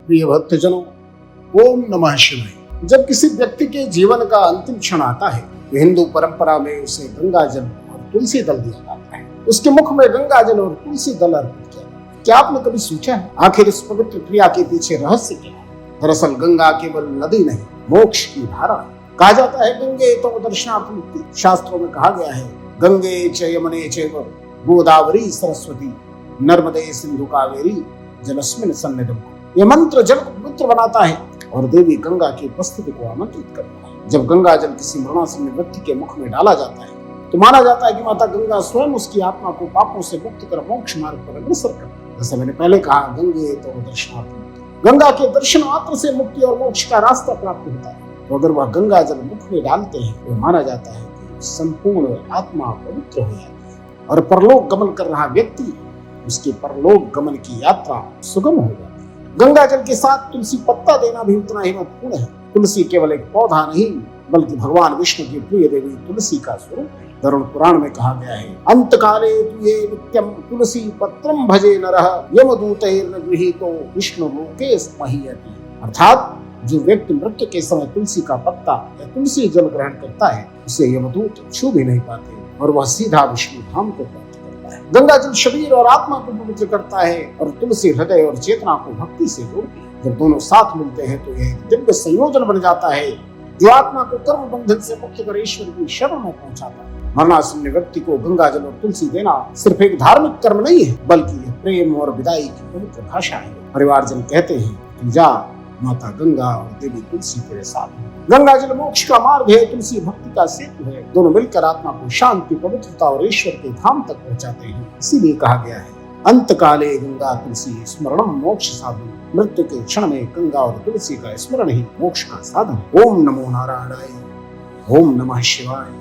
प्रिय भक्तजनों, ओम नमः शिवाय। जब किसी व्यक्ति के जीवन का अंतिम क्षण आता है तो हिंदू परंपरा में उसे गंगा जल और तुलसी दल दिया जाता है। उसके मुख में गंगा जल और तुलसी दल अर्पित किया जाता है। क्या आपने कभी सोचा है आखिर इस पवित्र क्रिया के पीछे रहस्य क्या है? दरअसल गंगा केवल नदी नहीं, मोक्ष की धारा है। कहा जाता है गंगे तो दर्शनार्थ मुक्ति। शास्त्रों में कहा गया है गंगे च यमुने चैव गोदावरी सरस्वती नर्मदे सिंधु कावेरी जलस्मिन् सन्निधिं। यह मंत्र जल को पवित्र बनाता है और देवी गंगा की उपस्थिति को आमंत्रित करता है। जब गंगा जल किसी मरणासन्न व्यक्ति के मुख में डाला जाता है तो माना जाता है कि माता गंगा स्वयं उसकी आत्मा को पापों से मुक्त कर मोक्ष मार्ग पर अग्रसर करती है। जैसे मैंने पहले कहा, गंगे तो दर्शनार्थ मुक्ति। गंगा के दर्शन मात्र से मुक्ति और मोक्ष का रास्ता प्राप्त होता है। तो अगर वह गंगा जल मुख में डालते हैं तो माना जाता है कि संपूर्ण आत्मा पवित्र हो जाती है और परलोक गमन कर रहा व्यक्ति उसके परलोक गमन की यात्रा सुगम हो जाती है। गंगा जल के साथ तुलसी पत्ता देना भी उतना ही महत्वपूर्ण है। तुलसी केवल एक पौधा नहीं बल्कि भगवान विष्णु की प्रिय देवी तुलसी का स्वरूप है। गरुड़ पुराण में कहा गया है अंत काले तुये नित्यम तुलसी पत्रम भजे नरः यमदूतैर्न गृहीतो विष्णु लोके स्महीयति। अर्थात जो व्यक्ति मृत्यु के समय तुलसी का पत्ता या तुलसी जल ग्रहण करता है उसे यमदूत छू भी नहीं पाते और वह सीधा विष्णु धाम को प्राप्त करता है। गंगा जल शरीर और आत्मा को पवित्र करता है और तुलसी हृदय और चेतना को भक्ति से जोड़ती है। जब दोनों साथ मिलते हैं तो यह दिव्य संयोजन बन जाता है जो आत्मा को कर्म बंधन से मुक्त कर ईश्वर की शरण में पहुंचाता है। मरणासन्न व्यक्ति को गंगा जल और तुलसी देना सिर्फ एक धार्मिक कर्म नहीं है बल्कि यह प्रेम और विदाई की पवित्र भाषा है। परिवारजन कहते हैं जा माता गंगा और देवी तुलसी तेरे साथ। गंगा जल मोक्ष का मार्ग है, तुलसी भक्ति का सेतु है। दोनों मिलकर आत्मा को शांति, पवित्रता और ईश्वर के धाम तक पहुंचाते हैं। इसीलिए कहा गया है अंत काले गंगा तुलसी स्मरणम मोक्ष साधन। मृत्यु के क्षण में गंगा और तुलसी का स्मरण ही मोक्ष का साधन। ओम नमो नारायणाय, ओम नमः शिवाय।